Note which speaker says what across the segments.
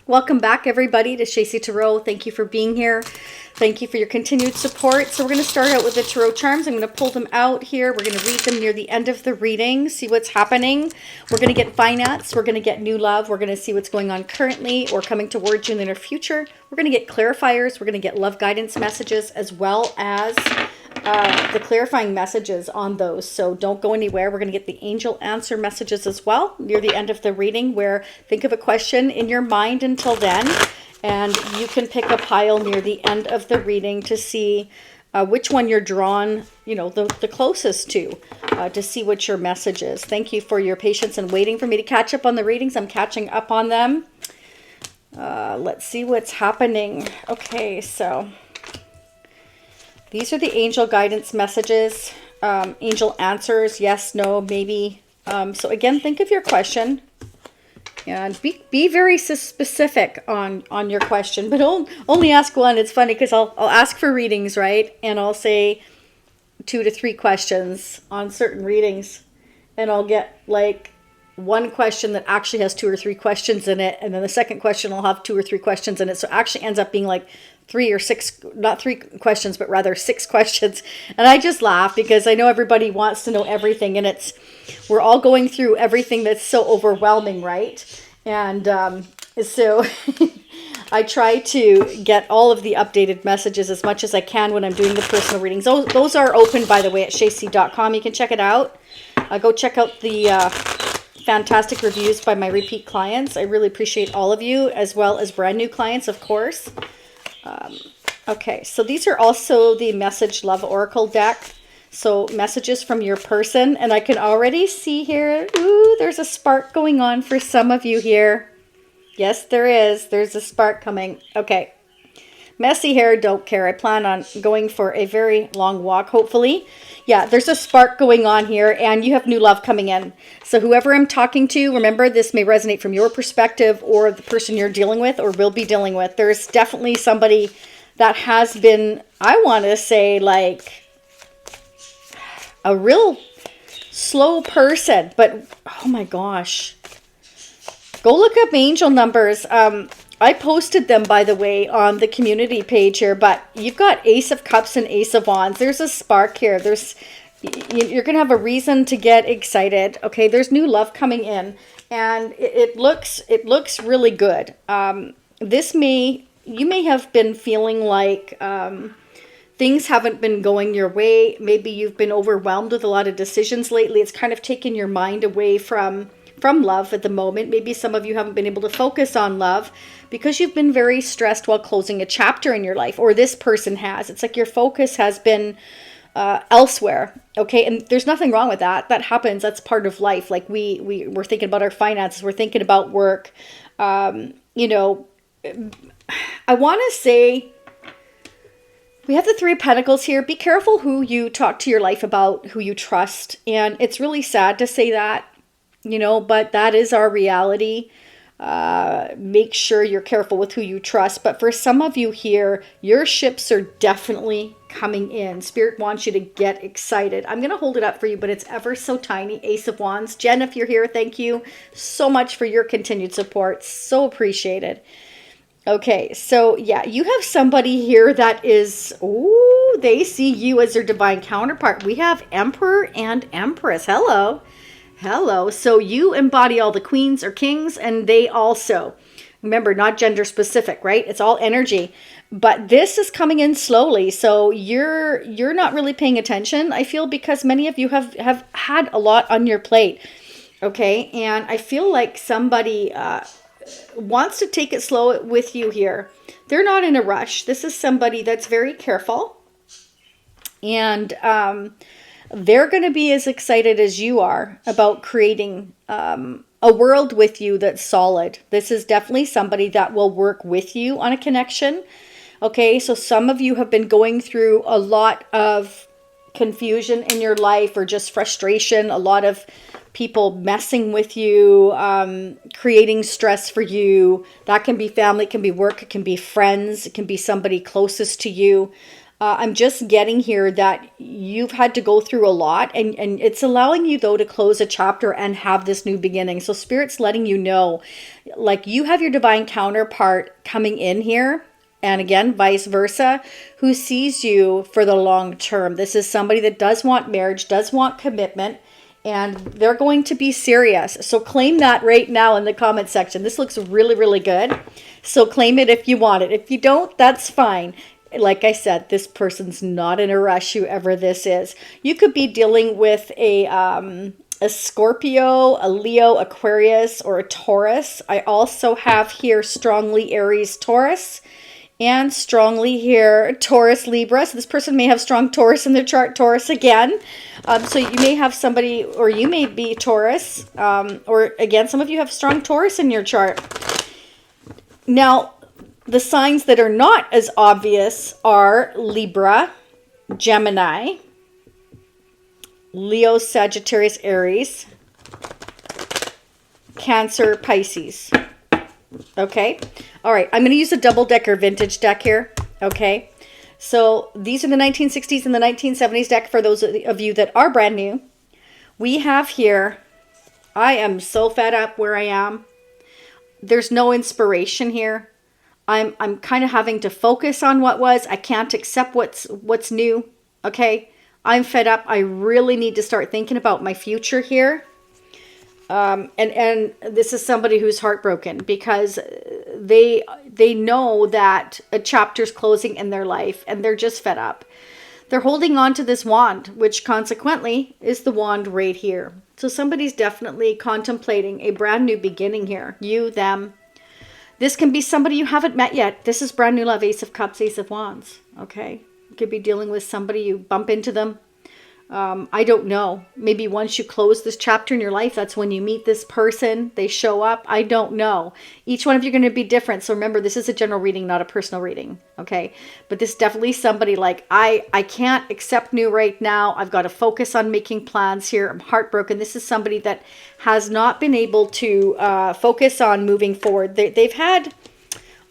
Speaker 1: Welcome back, everybody, to Shacey Tarot. Thank you for being here. Thank you for your continued support. So we're going to start out with the tarot charms. I'm going to pull them out here. We're going to read them near the end of the reading, see what's happening. We're going to get finance. We're going to get new love. We're going to see what's going on currently or coming towards you in the near future. We're going to get clarifiers. We're going to get love guidance messages as well as the clarifying messages on those. So don't go anywhere. We're going to get the angel answer messages as well near the end of the reading, where think of a question in your mind until then. And you can pick a pile near the end of the reading to see which one you're drawn, the closest to see what your message is. Thank you for your patience and waiting for me to catch up on the readings. I'm catching up on them. Let's see what's happening. Okay, so these are the angel guidance messages, angel answers, yes, no, maybe. So again, think of your question. And be very specific on your question, but only ask one. It's funny because I'll ask for readings, right? And I'll say 2 to 3 questions on certain readings. And I'll get like one question that actually has 2 or 3 questions in it. And then the second question will have 2 or 3 questions in it. So it actually ends up being like 3 or 6, not 3 questions, but rather 6 questions. And I just laugh because I know everybody wants to know everything, and we're all going through everything that's so overwhelming, right? And so I try to get all of the updated messages as much as I can when I'm doing the personal readings. Those are open, by the way, at shacey.com. You can check it out. Go check out the fantastic reviews by my repeat clients. I really appreciate all of you, as well as brand new clients, of course. Okay, so these are also the Message Love Oracle deck. So messages from your person, and I can already see here, ooh, there's a spark going on for some of you here. Yes, there is. There's a spark coming. Okay. Messy hair, don't care. I plan on going for a very long walk, hopefully. Yeah, there's a spark going on here, and you have new love coming in. So whoever I'm talking to, remember, this may resonate from your perspective or the person you're dealing with or will be dealing with. There's definitely somebody that has been, I want to say, like a real slow person, but oh my gosh. Go look up angel numbers. I posted them, by the way, on the community page here, but you've got Ace of Cups and Ace of Wands. There's a spark here. You're going to have a reason to get excited. Okay, there's new love coming in, and it looks really good. You may have been feeling like things haven't been going your way. Maybe you've been overwhelmed with a lot of decisions lately. It's kind of taken your mind away from love at the moment. Maybe some of you haven't been able to focus on love because you've been very stressed while closing a chapter in your life, or this person has. It's like your focus has been elsewhere. Okay, and there's nothing wrong with that. That happens. That's part of life. Like we're thinking about our finances. We're thinking about work. I want to say, we have the 3 of Pentacles here. Be careful who you talk to your life about, who you trust. And it's really sad to say that, but that is our reality. Make sure you're careful with who you trust. But for some of you here, your ships are definitely coming in. Spirit wants you to get excited. I'm going to hold it up for you, but it's ever so tiny. Ace of Wands. Jen, if you're here, thank you so much for your continued support. So appreciated. Okay, so yeah, you have somebody here that is, ooh, they see you as their divine counterpart. We have Emperor and Empress. Hello. Hello. So you embody all the queens or kings, and they also, remember, not gender specific, right? It's all energy. But this is coming in slowly. So you're not really paying attention, I feel, because many of you have had a lot on your plate. Okay, and I feel like somebody wants to take it slow with you here. They're not in a rush. This is somebody that's very careful, and they're going to be as excited as you are about creating a world with you that's solid. This is definitely somebody that will work with you on a connection. Okay, so some of you have been going through a lot of confusion in your life, or just frustration, a lot of people messing with you, creating stress for you. That can be family, it can be work, it can be friends, it can be somebody closest to you. I'm just getting here that you've had to go through a lot, and it's allowing you though to close a chapter and have this new beginning. So Spirit's letting you know, like, you have your divine counterpart coming in here, and again, vice versa, who sees you for the long term. This is somebody that does want marriage, does want commitment, and they're going to be serious. So claim that right now in the comment section. This looks really, really good. So claim it if you want it. If you don't, that's fine. Like I said, this person's not in a rush, whoever this is. You could be dealing with a Scorpio, a Leo, Aquarius, or a Taurus. I also have here strongly Aries, Taurus, and strongly here Taurus, Libra. So this person may have strong Taurus in their chart, Taurus again. So you may have somebody, or you may be Taurus, or again, some of you have strong Taurus in your chart. Now, the signs that are not as obvious are Libra, Gemini, Leo, Sagittarius, Aries, Cancer, Pisces. Okay. All right. I'm going to use a double-decker vintage deck here. Okay. So these are the 1960s and the 1970s deck for those of you that are brand new. We have here, I am so fed up where I am. There's no inspiration here. I'm kind of having to focus on what was. I can't accept what's new. Okay. I'm fed up. I really need to start thinking about my future here. And this is somebody who's heartbroken because they know that a chapter's closing in their life and they're just fed up. They're holding on to this wand, which consequently is the wand right here. So somebody's definitely contemplating a brand new beginning here. You, them. This can be somebody you haven't met yet. This is brand new love, Ace of Cups, Ace of Wands. Okay. You could be dealing with somebody, you bump into them. I don't know. Maybe once you close this chapter in your life, that's when you meet this person. They show up. I don't know. Each one of you are going to be different. So remember, this is a general reading, not a personal reading. Okay. But this is definitely somebody like, I can't accept new right now. I've got to focus on making plans here. I'm heartbroken. This is somebody that has not been able to focus on moving forward. They've had,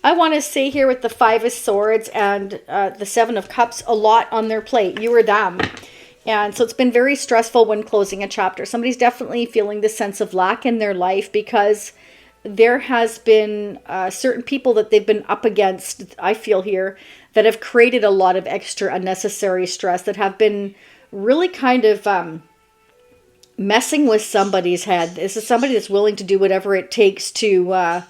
Speaker 1: I want to say here with the Five of Swords and the Seven of Cups, a lot on their plate. You or them. And so it's been very stressful when closing a chapter. Somebody's definitely feeling this sense of lack in their life because there has been certain people that they've been up against, I feel here, that have created a lot of extra unnecessary stress, that have been really kind of messing with somebody's head. This is somebody that's willing to do whatever it takes to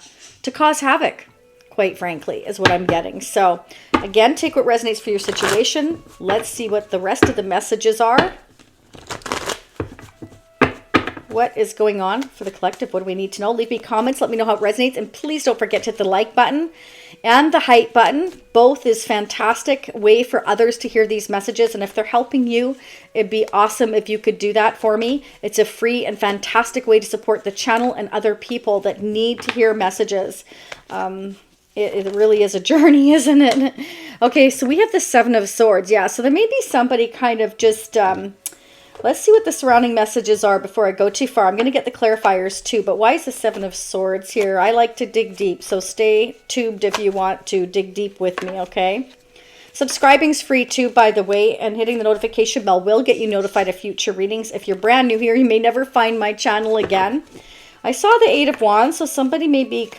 Speaker 1: cause havoc, quite frankly, is what I'm getting. So again, take what resonates for your situation. Let's see what the rest of the messages are. What is going on for the collective? What do we need to know? Leave me comments. Let me know how it resonates. And please don't forget to hit the like button and the hype button. Both is fantastic way for others to hear these messages. And if they're helping you, it'd be awesome if you could do that for me. It's a free and fantastic way to support the channel and other people that need to hear messages. It really is a journey, isn't it? Okay, so we have the Seven of Swords. Yeah, so there may be somebody kind of just... let's see what the surrounding messages are before I go too far. I'm going to get the clarifiers too, but why is the Seven of Swords here? I like to dig deep, so stay tuned if you want to dig deep with me, okay? Subscribing's free too, by the way, and hitting the notification bell will get you notified of future readings. If you're brand new here, you may never find my channel again. I saw the Eight of Wands, so somebody may be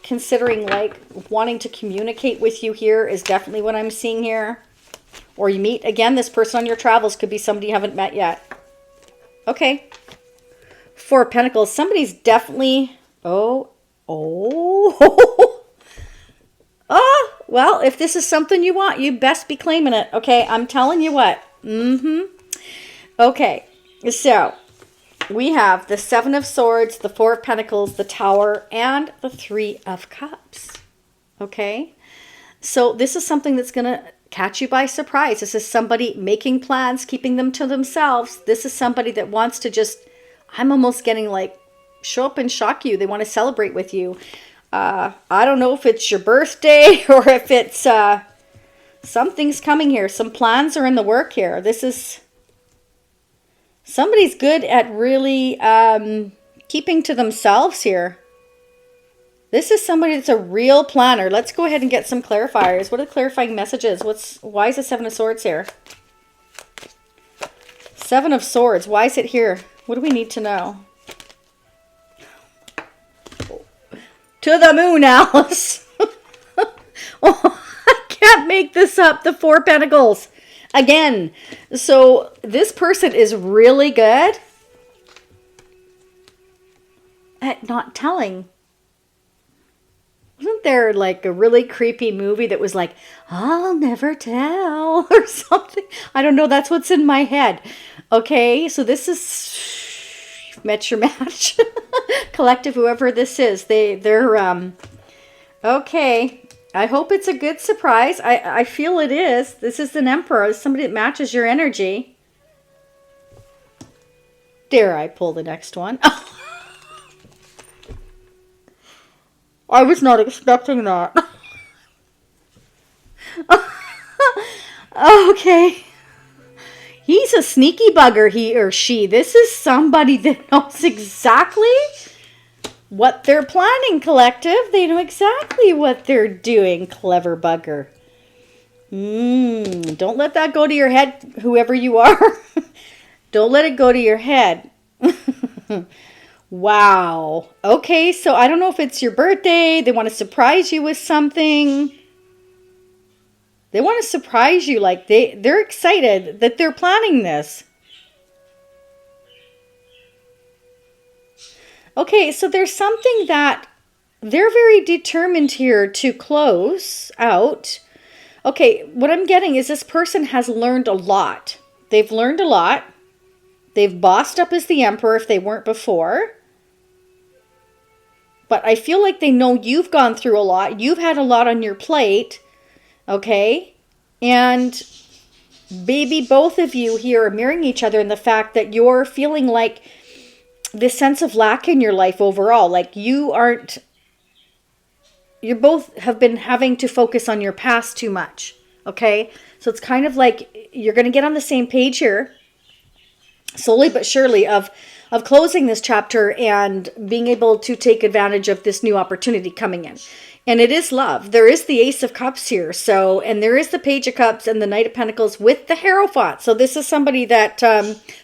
Speaker 1: considering like wanting to communicate with you here is definitely what I'm seeing here. Or you meet, again, this person on your travels could be somebody you haven't met yet. Okay. Four of Pentacles. Somebody's definitely... Oh. Well, if this is something you want, you best be claiming it. Okay, I'm telling you what. Okay, so we have the Seven of Swords, the Four of Pentacles, the Tower, and the Three of Cups. Okay, so this is something that's going to catch you by surprise. This is somebody making plans, keeping them to themselves. This is somebody that wants to just, I'm almost getting like, show up and shock you. They want to celebrate with you. I don't know if it's your birthday or if it's something's coming here. Some plans are in the work here. This is... Somebody's good at really keeping to themselves here. This is somebody that's a real planner. Let's go ahead and get some clarifiers. What are the clarifying messages? Why is the Seven of Swords here? Seven of Swords. Why is it here? What do we need to know? To the moon, Alice. Oh, I can't make this up. The Four of Pentacles. Again. So this person is really good at not telling. Wasn't there like a really creepy movie that was like, I'll never tell or something? I don't know. That's what's in my head. Okay. So this is, you've met your match. Collective, whoever this is, they're, okay. I hope it's a good surprise. I feel it is. This is an Emperor. Somebody that matches your energy. Dare I pull the next one? I was not expecting that. Okay. He's a sneaky bugger, he or she. This is somebody that knows exactly what they're planning, collective. They know exactly what they're doing, clever bugger. Don't let that go to your head, whoever you are. Don't let it go to your head. Wow. Okay, so I don't know if it's your birthday. They want to surprise you with something. They want to surprise you. Like they're excited that they're planning this. Okay, so there's something that they're very determined here to close out. Okay, what I'm getting is this person has learned a lot. They've learned a lot. They've bossed up as the Emperor if they weren't before. But I feel like they know you've gone through a lot. You've had a lot on your plate. Okay? And maybe both of you here are mirroring each other in the fact that you're feeling like this sense of lack in your life overall. Like you both have been having to focus on your past too much. Okay? So it's kind of like you're going to get on the same page here. Slowly but surely of closing this chapter and being able to take advantage of this new opportunity coming in. And it is love. There is the Ace of Cups here. So, and there is the Page of Cups and the Knight of Pentacles with the Hierophant. So this is somebody that,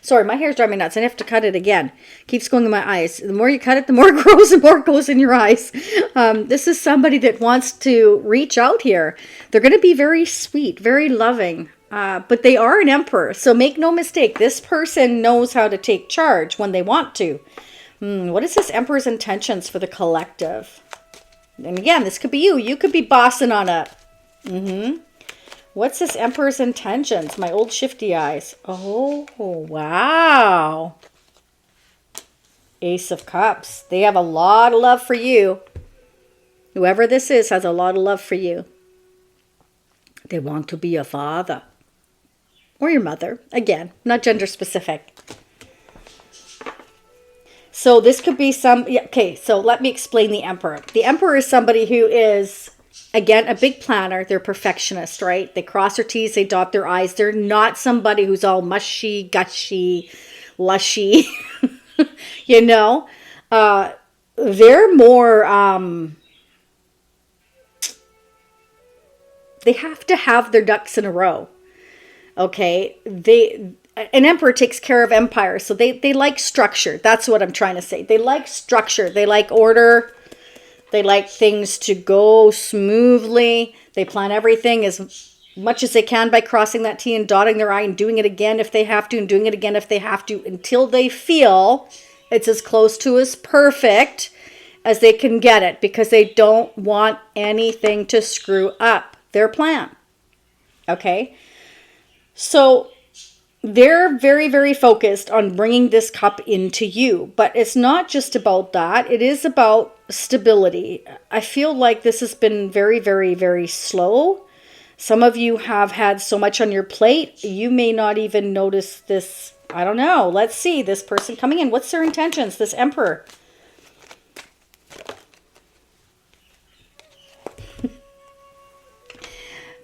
Speaker 1: sorry, my hair's driving me nuts. I have to cut it again. Keeps going in my eyes. The more you cut it, the more it grows and more it goes in your eyes. This is somebody that wants to reach out here. They're going to be very sweet, very loving. But they are an Emperor, so make no mistake. This person knows how to take charge when they want to. What is this Emperor's intentions for the collective? And again, this could be you. You could be bossing on up. What's this Emperor's intentions? My old shifty eyes. Oh, wow. Ace of Cups. They have a lot of love for you. Whoever this is has a lot of love for you. They want to be a father. Or your mother. Again, not gender specific. So this could be okay, so let me explain the Emperor. The Emperor is somebody who is, again, a big planner. They're perfectionist, right? They cross their T's, they dot their I's. They're not somebody who's all mushy, gushy, lushy. You know? They're more, they have to have their ducks in a row. Okay, an emperor takes care of empire, so they like structure. That's what I'm trying to say. They like structure. They like order. They like things to go smoothly. They plan everything as much as they can by crossing that T and dotting their I and doing it again if they have to and doing it again if they have to until they feel it's as close to as perfect as they can get it because they don't want anything to screw up their plan. Okay? So they're very, very focused on bringing this cup into you. But it's not just about that. It is about stability. I feel like this has been very, very, very slow. Some of you have had so much on your plate. You may not even notice this. I don't know. Let's see. This person coming in. What's their intentions? This Emperor.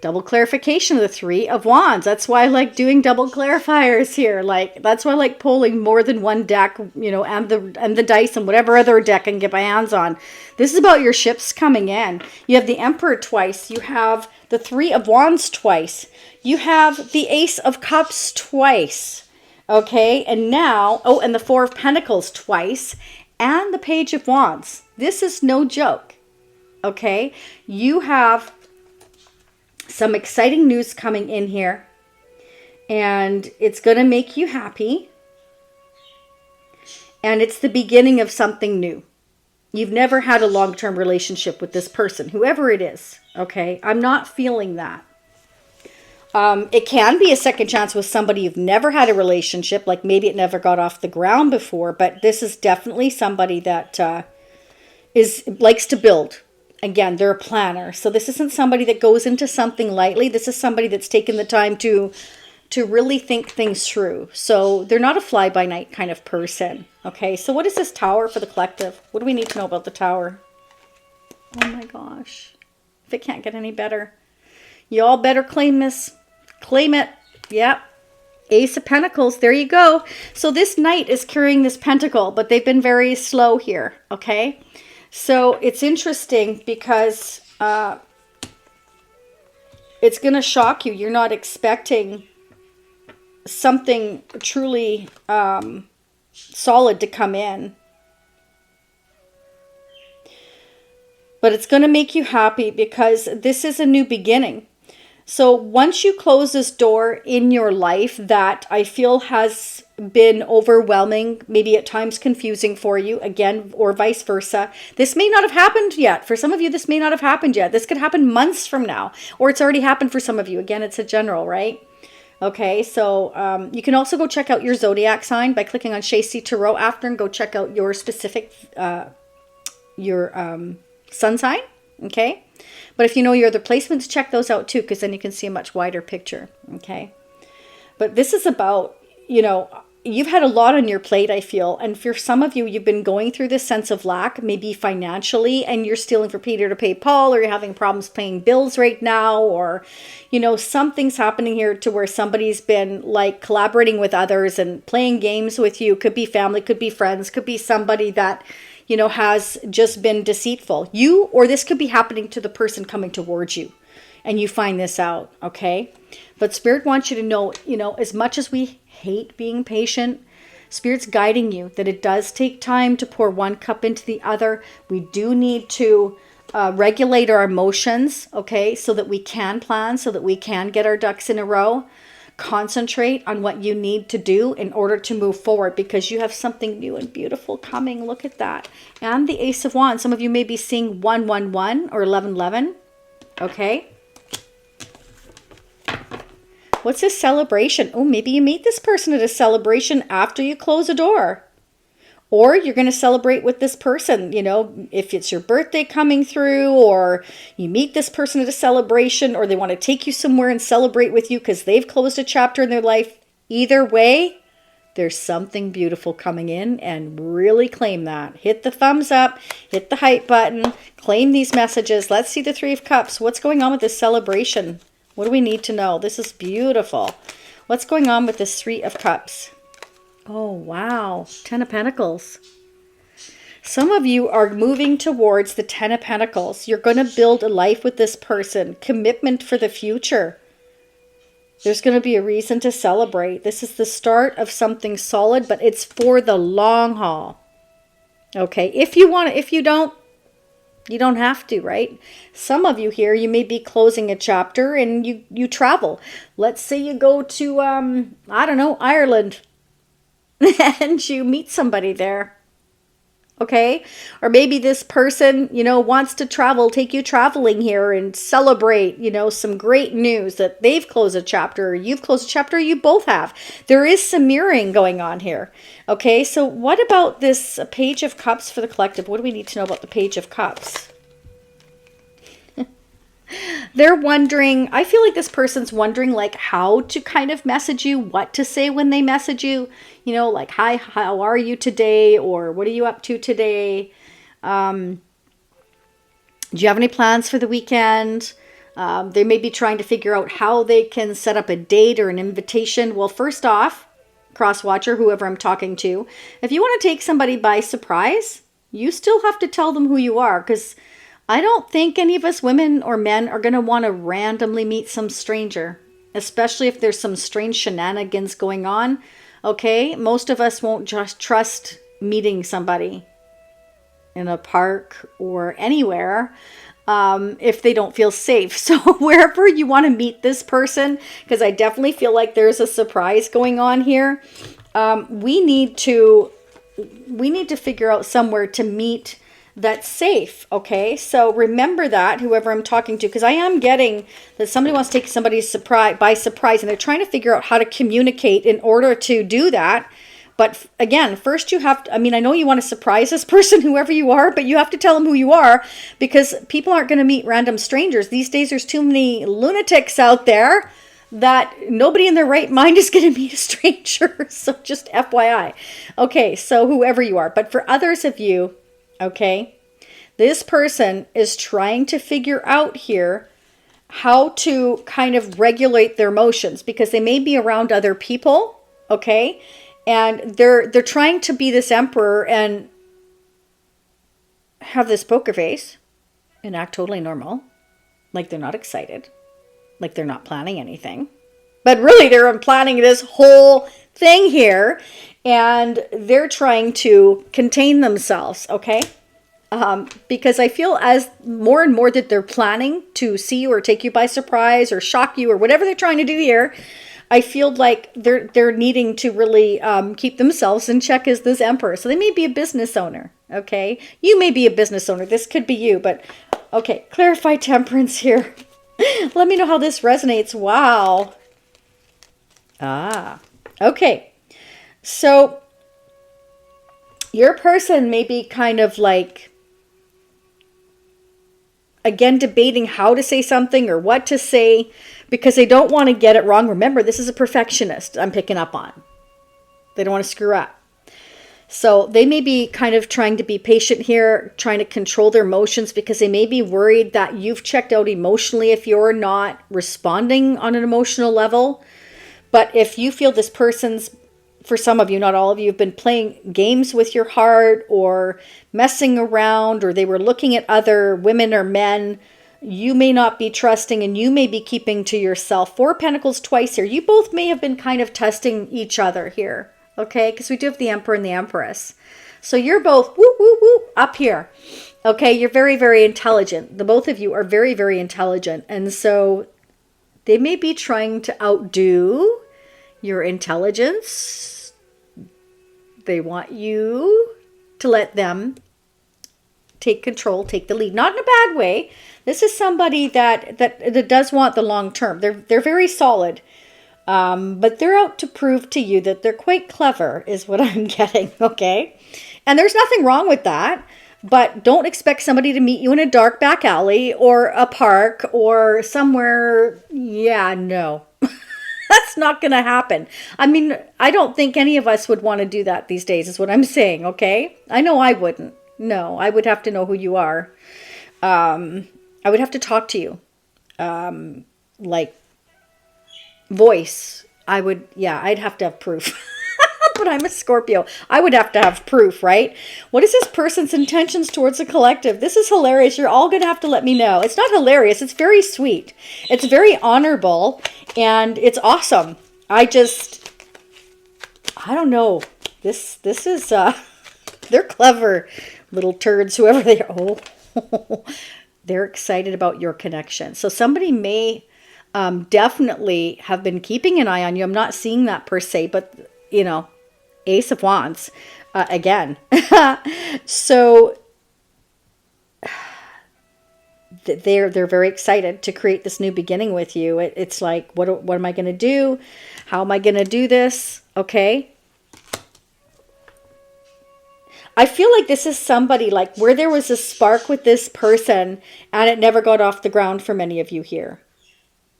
Speaker 1: Double clarification of the Three of Wands. That's why I like doing double clarifiers here. Like, that's why I like pulling more than one deck, you know, and the dice and whatever other deck I can get my hands on. This is about your ships coming in. You have the Emperor twice. You have the Three of Wands twice. You have the Ace of Cups twice. Okay, and now, oh, and the Four of Pentacles twice, and the Page of Wands. This is no joke. Okay, you have some exciting news coming in here, and it's going to make you happy, and it's the beginning of something new. You've never had a long-term relationship with this person, whoever it is. Okay, I'm not feeling that. It can be a second chance with somebody you've never had a relationship, like maybe it never got off the ground before, but this is definitely somebody that likes to build. Again, they're a planner. So this isn't somebody that goes into something lightly. This is somebody that's taken the time to really think things through. So they're not a fly-by-night kind of person. Okay, so what is this Tower for the collective? What do we need to know about the Tower? Oh my gosh. If it can't get any better. You all better claim this. Claim it. Yep. Ace of Pentacles. There you go. So this Knight is carrying this Pentacle, but they've been very slow here. Okay. So it's interesting because it's going to shock you. You're not expecting something truly solid to come in. But it's going to make you happy because this is a new beginning. So once you close this door in your life that I feel has been overwhelming, maybe at times confusing for you, again, or vice versa, this may not have happened yet. For some of you, this may not have happened yet. This could happen months from now, or it's already happened for some of you. Again, it's a general, right? Okay, so you can also go check out your zodiac sign by clicking on Shacy Tarot after, and go check out your specific, sun sign, okay? But if you know your other placements, check those out too, because then you can see a much wider picture, okay? But this is about, you know, you've had a lot on your plate, I feel. And for some of you, you've been going through this sense of lack, maybe financially, and you're stealing for Peter to pay Paul, or you're having problems paying bills right now, or, you know, something's happening here to where somebody's been like collaborating with others and playing games with you. Could be family, could be friends, could be somebody that, you know, has just been deceitful. You, or this could be happening to the person coming towards you, and you find this out, okay? But Spirit wants you to know, you know, as much as we hate being patient, Spirit's guiding you that it does take time to pour one cup into the other. We do need to regulate our emotions, okay, so that we can plan, so that we can get our ducks in a row. Concentrate on what you need to do in order to move forward, because you have something new and beautiful coming. Look at that. And the Ace of Wands. Some of you may be seeing 111 or 1111. Okay. What's this celebration? Oh, maybe you meet this person at a celebration after you close a door. Or you're going to celebrate with this person, you know, if it's your birthday coming through, or you meet this person at a celebration, or they want to take you somewhere and celebrate with you because they've closed a chapter in their life. Either way, there's something beautiful coming in, and really claim that. Hit the thumbs up, hit the hype button, claim these messages. Let's see the Three of Cups. What's going on with this celebration? What do we need to know? This is beautiful. What's going on with this Three of Cups? Oh, wow. Ten of Pentacles. Some of you are moving towards the Ten of Pentacles. You're going to build a life with this person. Commitment for the future. There's going to be a reason to celebrate. This is the start of something solid, but it's for the long haul. Okay, if you want to, if you don't have to, right? Some of you here, you may be closing a chapter and you travel. Let's say you go to, I don't know, Ireland. And you meet somebody there, okay? Or maybe this person, you know, wants to travel, take you traveling here and celebrate, you know, some great news that they've closed a chapter, or you've closed a chapter, or you both have. There is some mirroring going on here, okay? So what about this Page of Cups for the collective? What do we need to know about the Page of Cups? They're wondering, I feel like this person's wondering like how to kind of message you, what to say when they message you, you know, like, hi, how are you today? Or what are you up to today? Do you have any plans for the weekend? They may be trying to figure out how they can set up a date or an invitation. Well, first off, cross-watcher, whoever I'm talking to, if you want to take somebody by surprise, you still have to tell them who you are, because I don't think any of us women or men are going to want to randomly meet some stranger, especially if there's some strange shenanigans going on. Okay, most of us won't just trust meeting somebody in a park or anywhere if they don't feel safe. So wherever you want to meet this person, because I definitely feel like there's a surprise going on here, we need to figure out somewhere to meet that's safe. Okay, so remember that, whoever I'm talking to, because I am getting that somebody wants to take somebody by surprise, and they're trying to figure out how to communicate in order to do that. But again, first you have to, I know you want to surprise this person, whoever you are, but you have to tell them who you are, because people aren't going to meet random strangers. These days there's too many lunatics out there that nobody in their right mind is going to meet a stranger. So just FYI. Okay, so whoever you are. But for others of you, okay, this person is trying to figure out here how to kind of regulate their emotions, because they may be around other people, okay? And they're trying to be this emperor and have this poker face and act totally normal, like they're not excited, like they're not planning anything. But really, they're planning this whole thing here, and they're trying to contain themselves, okay? Because I feel as more and more that they're planning to see you or take you by surprise or shock you or whatever they're trying to do here, I feel like they're needing to really keep themselves in check as this emperor. So they may be a business owner, okay? You may be a business owner. This could be you, but okay, clarify temperance here. Let me know how this resonates. Wow. Okay. So your person may be kind of like, again, debating how to say something or what to say, because they don't want to get it wrong. Remember, this is a perfectionist I'm picking up on. They don't want to screw up. So they may be kind of trying to be patient here, trying to control their emotions, because they may be worried that you've checked out emotionally if you're not responding on an emotional level. But if you feel this person's, for some of you, not all of you, have been playing games with your heart or messing around, or they were looking at other women or men, you may not be trusting, and you may be keeping to yourself. 4 of Pentacles twice here. You both may have been kind of testing each other here, okay? Because we do have the Emperor and the Empress. So you're both whoop, whoop, whoop, up here. Okay, you're very, very intelligent. The both of you are very, very intelligent. And so they may be trying to outdo your intelligence. They want you to let them take control, take the lead. Not in a bad way. This is somebody that does want the long term. They're very solid, but they're out to prove to you that they're quite clever, is what I'm getting. Okay, and there's nothing wrong with that. But don't expect somebody to meet you in a dark back alley or a park or somewhere. Yeah, no. That's not going to happen. I don't think any of us would want to do that these days, is what I'm saying, okay? I know I wouldn't. No, I would have to know who you are. I would have to talk to you. Like voice. I'd have to have proof. But I'm a Scorpio. I would have to have proof, right? What is this person's intentions towards the collective? This is hilarious. You're all going to have to let me know. It's not hilarious. It's very sweet. It's very honorable. And it's awesome. I don't know. This is, they're clever little turds, whoever they are. Oh, they're excited about your connection. So somebody may definitely have been keeping an eye on you. I'm not seeing that per se, but, Ace of Wands again. So they're very excited to create this new beginning with you. It's like, what am I going to do? How am I going to do this? Okay. I feel like this is somebody like where there was a spark with this person and it never got off the ground for many of you here.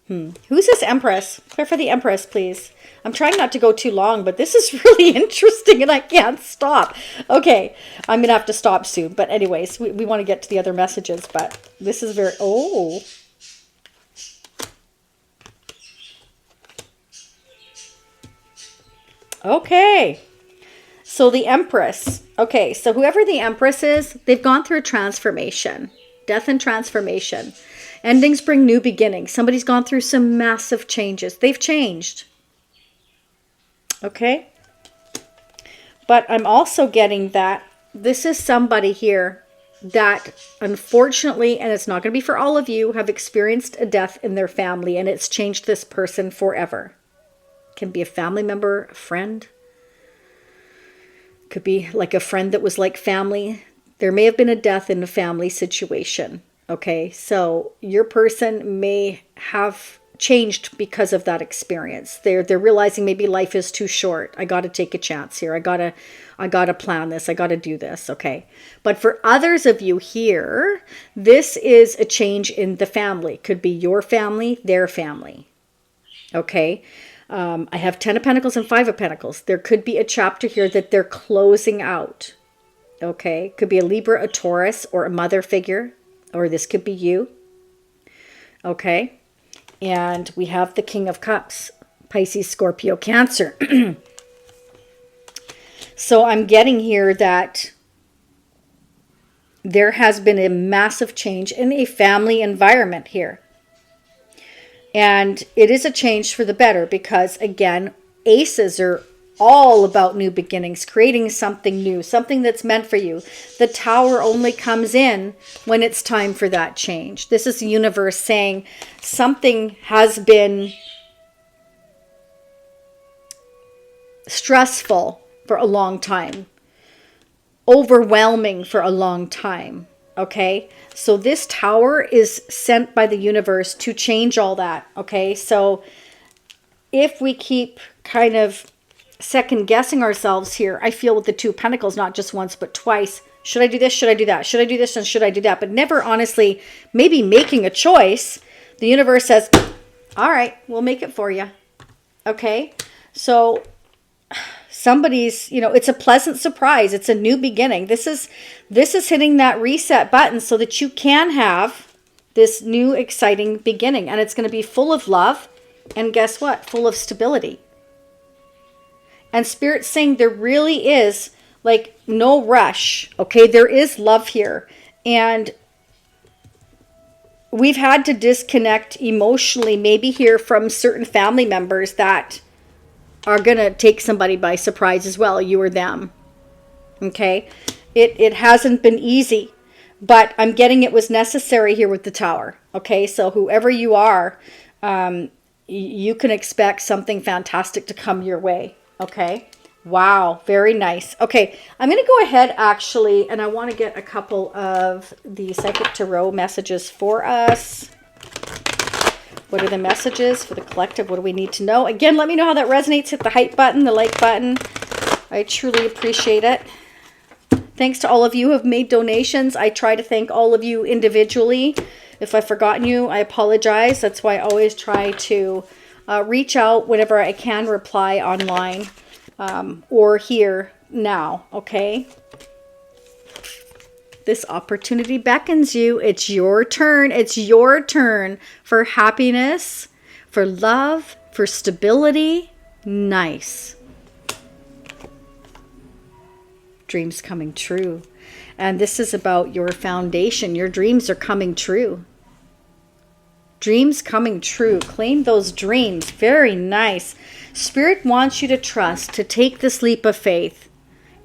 Speaker 1: Who's this Empress? Clarify the Empress, please. I'm trying not to go too long, but this is really interesting and I can't stop. Okay, I'm going to have to stop soon. But anyways, we want to get to the other messages, but this is very... Oh, Okay. So the Empress. Okay, so whoever the Empress is, they've gone through a transformation. Death and transformation. Endings bring new beginnings. Somebody's gone through some massive changes. They've changed. Okay? But I'm also getting that this is somebody here that unfortunately, and it's not going to be for all of you, have experienced a death in their family, and it's changed this person forever. Can be a family member, a friend. Could be like a friend that was like family. There may have been a death in a family situation. Okay, so your person may have changed because of that experience. They're realizing maybe life is too short. I got to take a chance here. I got to plan this. I got to do this. Okay. But for others of you here, this is a change in the family. Could be your family, their family. Okay. I have 10 of Pentacles and 5 of Pentacles. There could be a chapter here that they're closing out. Okay. Could be a Libra, a Taurus, or a mother figure. Or this could be you. Okay. And we have the King of Cups, Pisces, Scorpio, Cancer. So I'm getting here that there has been a massive change in a family environment here. And it is a change for the better because, again, aces are all about new beginnings, creating something new, something that's meant for you. The Tower only comes in when it's time for that change. This is the universe saying something has been stressful for a long time, overwhelming for a long time. Okay, so this Tower is sent by the universe to change all that. Okay, so if we keep kind of second guessing ourselves here, I feel with the 2 of Pentacles, not just once but twice, should I do this, should I do that, should I do this, and should I do that, but never honestly maybe making a choice. The universe says, all right, we'll make it for you. Okay, so somebody's, it's a pleasant surprise. It's a new beginning. This is hitting that reset button so that you can have this new exciting beginning, and it's going to be full of love, and guess what, full of stability. And Spirit's saying there really is like no rush. Okay, there is love here, and we've had to disconnect emotionally maybe here from certain family members that are going to take somebody by surprise as well, you or them. Okay, it hasn't been easy, but I'm getting it was necessary here with the Tower. Okay, so whoever you are, you can expect something fantastic to come your way. Okay, wow, very nice. Okay, I'm going to go ahead actually, and I want to get a couple of the Psychic Tarot messages for us. What are the messages for the collective? What do we need to know? Again, let me know how that resonates. Hit the hype button, the like button. I truly appreciate it. Thanks to all of you who have made donations. I try to thank all of you individually. If I've forgotten you, I apologize. That's why I always try to reach out whenever I can, reply online or here now, okay? This opportunity beckons you. It's your turn. It's your turn for happiness, for love, for stability. Nice. Dreams coming true. And this is about your foundation. Your dreams are coming true. Dreams coming true. Claim those dreams. Very nice. Spirit wants you to trust, to take this leap of faith.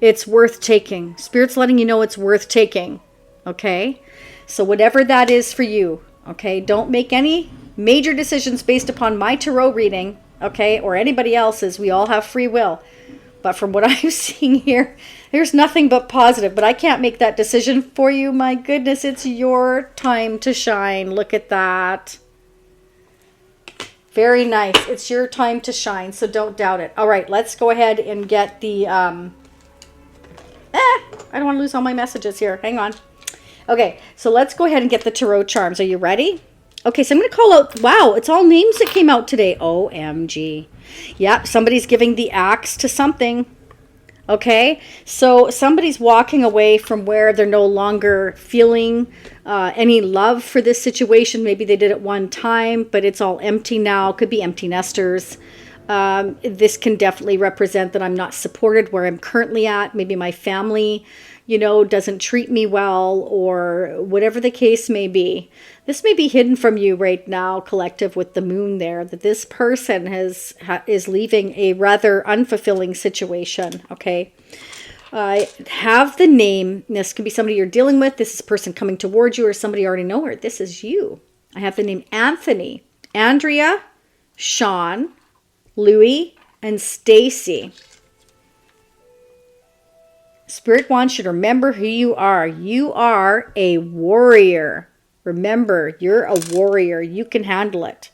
Speaker 1: It's worth taking. Spirit's letting you know it's worth taking. Okay? So whatever that is for you, okay? Don't make any major decisions based upon my tarot reading, okay? Or anybody else's. We all have free will. But from what I'm seeing here, there's nothing but positive. But I can't make that decision for you. My goodness, it's your time to shine. Look at that. Very nice. It's your time to shine, so don't doubt it. All right, let's go ahead and get the... I don't want to lose all my messages here. Hang on. Okay, so let's go ahead and get the tarot charms. Are you ready? Okay, so I'm going to call out... Wow, it's all names that came out today. OMG. Yep, somebody's giving the axe to something. Okay, so somebody's walking away from where they're no longer feeling any love for this situation. Maybe they did it one time, but it's all empty now. Could be empty nesters. This can definitely represent that I'm not supported where I'm currently at. Maybe my family, doesn't treat me well, or whatever the case may be. This may be hidden from you right now, collective, with the moon there, that this person is leaving a rather unfulfilling situation, okay? I have the name. This could be somebody you're dealing with. This is a person coming towards you, or somebody you already know her. This is you. I have the name Anthony, Andrea, Sean, Louis, and Stacy. Spirit wants you to remember who you are. You are a warrior. Remember, you're a warrior. You can handle it.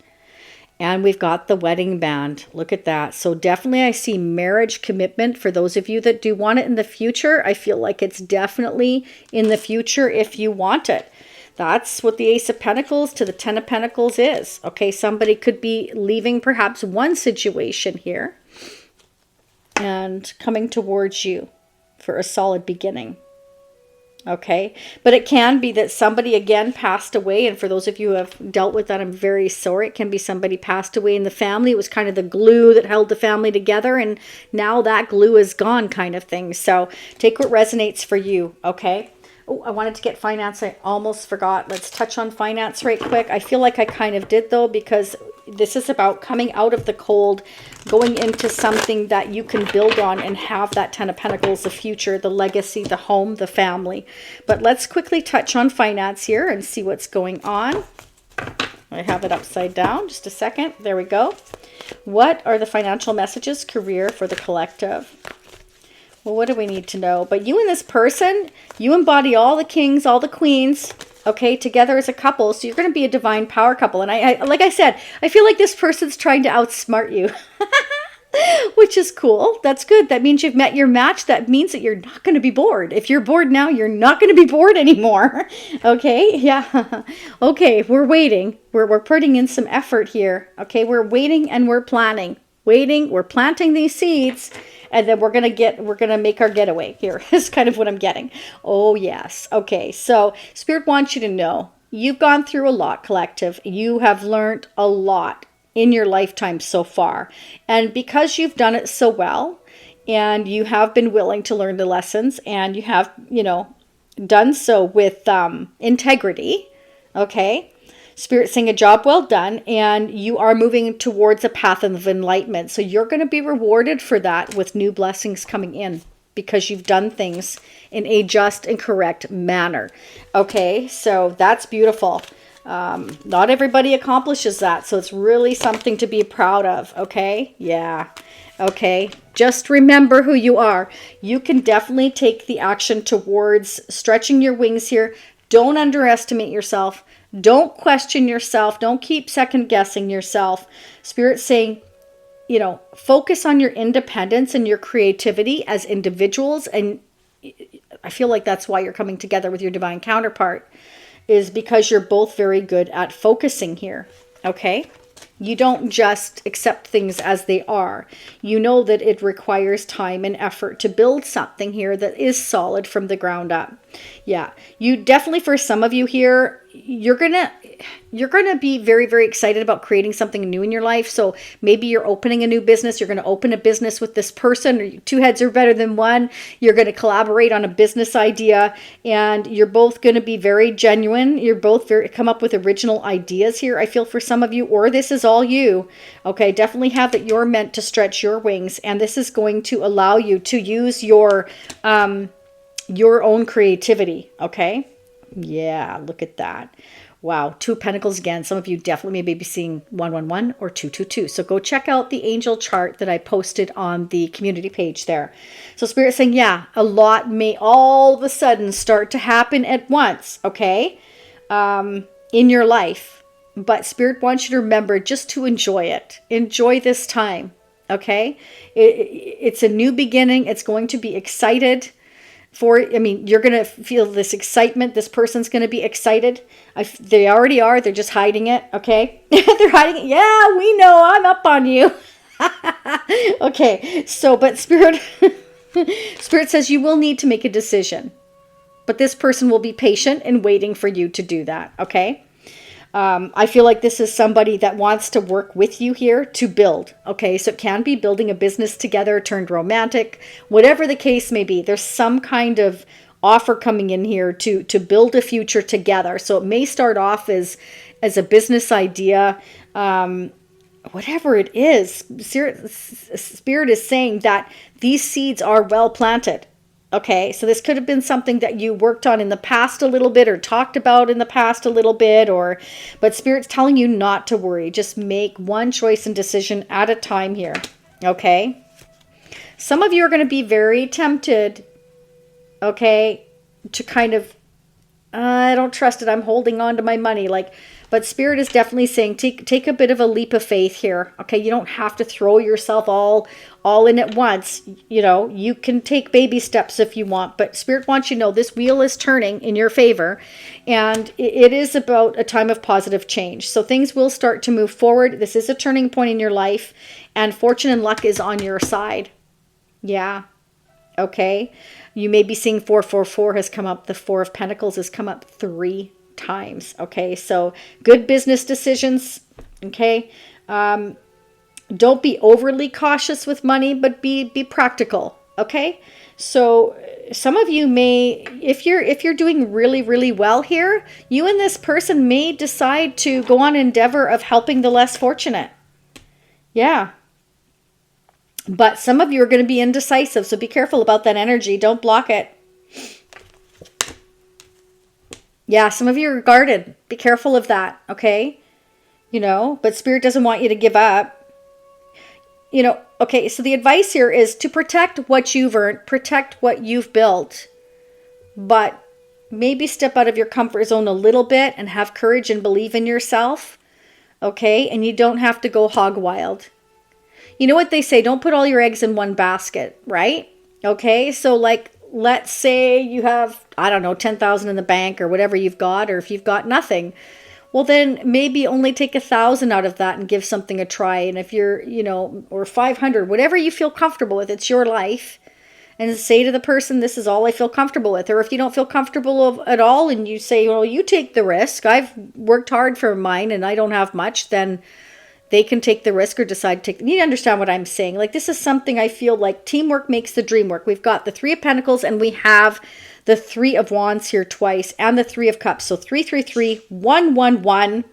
Speaker 1: And we've got the wedding band. Look at that. So definitely I see marriage commitment for those of you that do want it in the future. I feel like it's definitely in the future if you want it. That's what the Ace of Pentacles to the Ten of Pentacles is. Okay, somebody could be leaving perhaps one situation here and coming towards you for a solid beginning. Okay, but it can be that somebody again passed away, and for those of you who have dealt with that, I'm very sorry. It can be somebody passed away in the family. It was kind of the glue that held the family together, and now that glue is gone, kind of thing. So take what resonates for you. Okay. Oh, I wanted to get finance. I almost forgot. Let's touch on finance right quick. I feel like I kind of did, though, because this is about coming out of the cold, going into something that you can build on and have that Ten of Pentacles, the future, the legacy, the home, the family. But let's quickly touch on finance here and see what's going on. I have it upside down. Just a second. There we go. What are the financial messages, career for the collective? Well, what do we need to know? But you and this person, you embody all the kings, all the queens, okay, together as a couple. So you're going to be a divine power couple. And I like I said, I feel like this person's trying to outsmart you, which is cool. That's good. That means you've met your match. That means that you're not going to be bored. If you're bored now, you're not going to be bored anymore. Okay. Yeah. Okay. We're waiting. We're putting in some effort here. Okay. We're waiting and we're planning. We're planting these seeds. And then we're going to make our getaway here. Is kind of what I'm getting. Oh, yes. Okay. So Spirit wants you to know you've gone through a lot, collective. You have learned a lot in your lifetime so far. And because you've done it so well, and you have been willing to learn the lessons, and you have, done so with integrity. Okay. Spirit saying a job well done, and you are moving towards a path of enlightenment. So you're going to be rewarded for that with new blessings coming in because you've done things in a just and correct manner. Okay, so that's beautiful. Not everybody accomplishes that, so it's really something to be proud of. Okay, yeah. Okay, just remember who you are. You can definitely take the action towards stretching your wings here. Don't underestimate yourself. Don't question yourself. Don't keep second guessing yourself. Spirit's saying, focus on your independence and your creativity as individuals. And I feel like that's why you're coming together with your divine counterpart, is because you're both very good at focusing here. Okay. You don't just accept things as they are. You know that it requires time and effort to build something here that is solid from the ground up. Yeah, you definitely, for some of you here, you're gonna be very, very excited about creating something new in your life. So maybe you're opening a new business. You're going to open a business with this person, or two heads are better than one. You're going to collaborate on a business idea, and you're both going to be very genuine. You're both come up with original ideas here, I feel, for some of you, or this is all you. Okay, definitely have that you're meant to stretch your wings, and this is going to allow you to use your own creativity. Okay. Yeah, look at that. Wow, Two of Pentacles again. Some of you definitely may be seeing 111 or 222. So go check out the angel chart that I posted on the community page there. So Spirit's saying, yeah, a lot may all of a sudden start to happen at once, okay, in your life. But Spirit wants you to remember just to enjoy it. Enjoy this time, okay? It's a new beginning. It's going to be excited. You're going to feel this excitement. This person's going to be excited. They already are. They're just hiding it. Okay. They're hiding it. Yeah, we know. I'm up on you. Okay. So, but Spirit says you will need to make a decision, but this person will be patient and waiting for you to do that. Okay. I feel like this is somebody that wants to work with you here to build. Okay, so it can be building a business together, turned romantic, whatever the case may be. There's some kind of offer coming in here to build a future together. So it may start off as a business idea. Whatever it is, Spirit is saying that these seeds are well planted. Okay, so this could have been something that you worked on in the past a little bit or talked about in the past a little bit, but Spirit's telling you not to worry. Just make one choice and decision at a time here. Okay? Some of you are going to be very tempted, okay, to kind of, I don't trust it. I'm holding on to my money. But Spirit is definitely saying take a bit of a leap of faith here. Okay, you don't have to throw yourself all in at once. You know, you can take baby steps if you want, but Spirit wants you to know this wheel is turning in your favor, and it is about a time of positive change. So things will start to move forward. This is a turning point in your life, and fortune and luck is on your side. Yeah. Okay. You may be seeing 444 has come up. The Four of Pentacles has come up 3 times. Okay, so good business decisions. Okay, don't be overly cautious with money, but be practical. Okay, so some of you may, if you're doing really, really well here, you and this person may decide to go on an endeavor of helping the less fortunate. Yeah. But some of you are going to be indecisive, so be careful about that energy. Don't block it. Yeah, some of you are guarded. Be careful of that, okay? You know, but Spirit doesn't want you to give up. You know, okay, so the advice here is to protect what you've earned, protect what you've built, but maybe step out of your comfort zone a little bit and have courage and believe in yourself, okay? And you don't have to go hog wild. You know what they say, don't put all your eggs in one basket, right? Okay, so like, let's say you have, I don't know, 10,000 in the bank or whatever you've got, or if you've got nothing, well then maybe only take 1,000 out of that and give something a try. And if you're, you know, or 500, whatever you feel comfortable with, it's your life. And say to the person, this is all I feel comfortable with. Or if you don't feel comfortable at all and you say, well, you take the risk. I've worked hard for mine and I don't have much, then they can take the risk or decide to take. You need to understand what I'm saying. Like, this is something I feel like teamwork makes the dream work. We've got the 3 of Pentacles and we have the 3 of Wands here twice and the 3 of Cups. So 333, 111,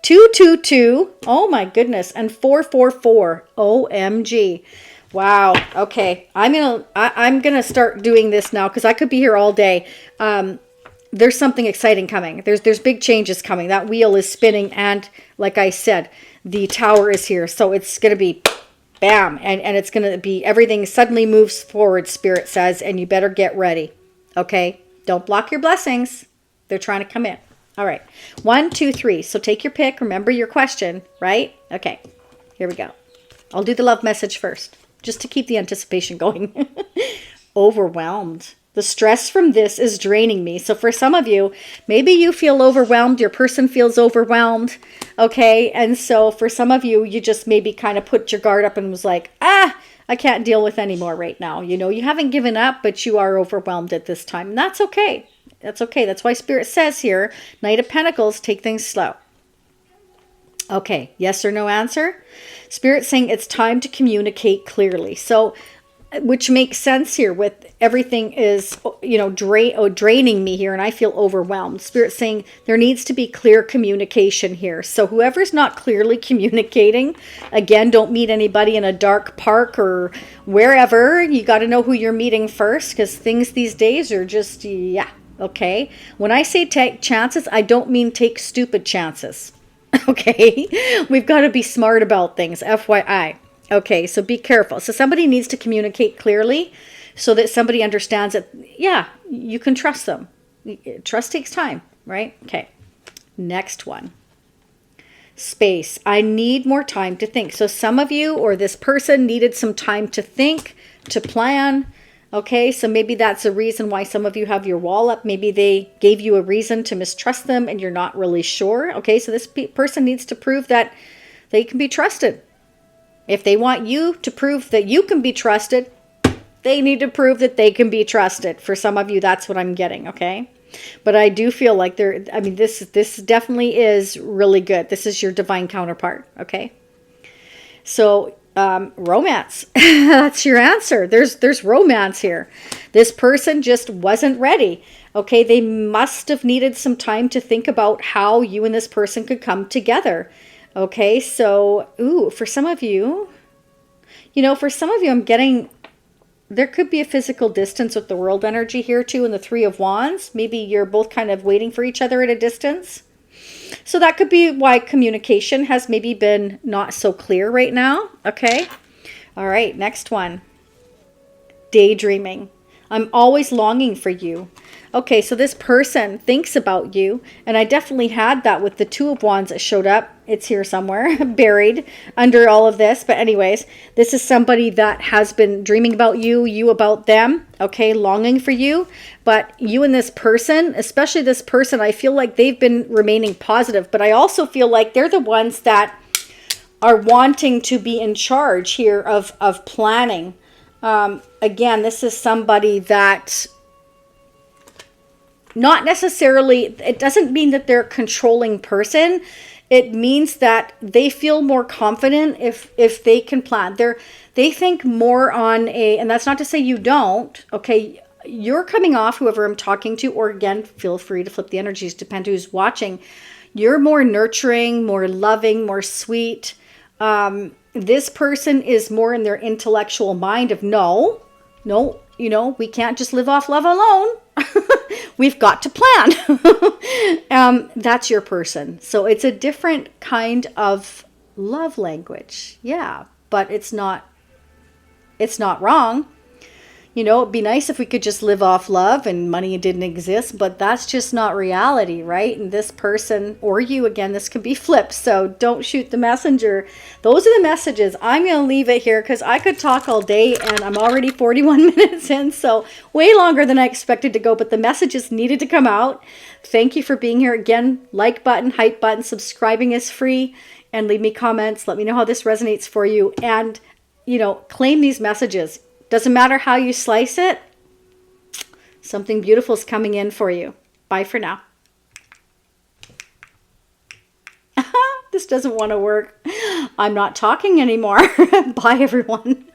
Speaker 1: 222. Oh my goodness. And 444. OMG. Wow. Okay. I'm gonna start doing this now because I could be here all day. There's something exciting coming. There's big changes coming. That wheel is spinning, and like I said, the Tower is here. So it's going to be bam, and it's going to be, everything suddenly moves forward, Spirit says, and you better get ready. Okay? Don't block your blessings. They're trying to come in. All right. 1, 2, 3. So take your pick. Remember your question, right? Okay. Here we go. I'll do the love message first, just to keep the anticipation going. Overwhelmed. The stress from this is draining me. So for some of you, maybe you feel overwhelmed. Your person feels overwhelmed. Okay. And so for some of you, you just maybe kind of put your guard up and was like, I can't deal with any more right now. You know, you haven't given up, but you are overwhelmed at this time. And that's okay. That's okay. That's why Spirit says here, Knight of Pentacles, take things slow. Okay. Yes or no answer? Spirit saying it's time to communicate clearly. So, which makes sense here with everything is, you know, draining me here and I feel overwhelmed. Spirit saying there needs to be clear communication here. So whoever's not clearly communicating, again, don't meet anybody in a dark park or wherever. You got to know who you're meeting first, because things these days are just, yeah, okay. When I say take chances, I don't mean take stupid chances. Okay, we've got to be smart about things, FYI. Okay, so be careful. So somebody needs to communicate clearly so that somebody understands that, yeah, you can trust them. Trust takes time, right? Okay, next one. Space. I need more time to think. So some of you or this person needed some time to think, to plan. Okay, so maybe that's a reason why some of you have your wall up. Maybe they gave you a reason to mistrust them and you're not really sure. Okay, so this person needs to prove that they can be trusted. If they want you to prove that you can be trusted, they need to prove that they can be trusted. For some of you, that's what I'm getting, okay? But I do feel like I mean, this definitely is really good. This is your divine counterpart, okay? So, romance. That's your answer. There's romance here. This person just wasn't ready. Okay, they must have needed some time to think about how you and this person could come together. Okay, so, ooh, for some of you, I'm getting, there could be a physical distance with the world energy here too, and the Three of Wands. Maybe you're both kind of waiting for each other at a distance. So that could be why communication has maybe been not so clear right now. Okay. All right. Next one. Daydreaming. I'm always longing for you. Okay, so this person thinks about you, and I definitely had that with the Two of Wands that showed up. It's here somewhere, buried under all of this. But anyways, this is somebody that has been dreaming about you, you about them, okay, longing for you. But you and this person, especially this person, I feel like they've been remaining positive. But I also feel like they're the ones that are wanting to be in charge here of planning. Again, this is somebody that... not necessarily, it doesn't mean that they're a controlling person. It means that they feel more confident if they can plan. They think more on and that's not to say you don't, okay? You're coming off, whoever I'm talking to, or again, feel free to flip the energies, depend who's watching. You're more nurturing, more loving, more sweet. This person is more in their intellectual mind of no, we can't just live off love alone. We've got to plan. That's your person. So it's a different kind of love language. Yeah, but it's not wrong. It'd be nice if we could just live off love and money didn't exist, but that's just not reality, right? And this person, or you, again, this could be flipped, so don't shoot the messenger. Those are the messages. I'm going to leave it here because I could talk all day, and I'm already 41 minutes in, so way longer than I expected to go, but the messages needed to come out. Thank you for being here. Again, like button, hype button, subscribing is free, and leave me comments. Let me know how this resonates for you, and, claim these messages. Doesn't matter how you slice it, something beautiful is coming in for you. Bye for now. This doesn't want to work. I'm not talking anymore. Bye, everyone.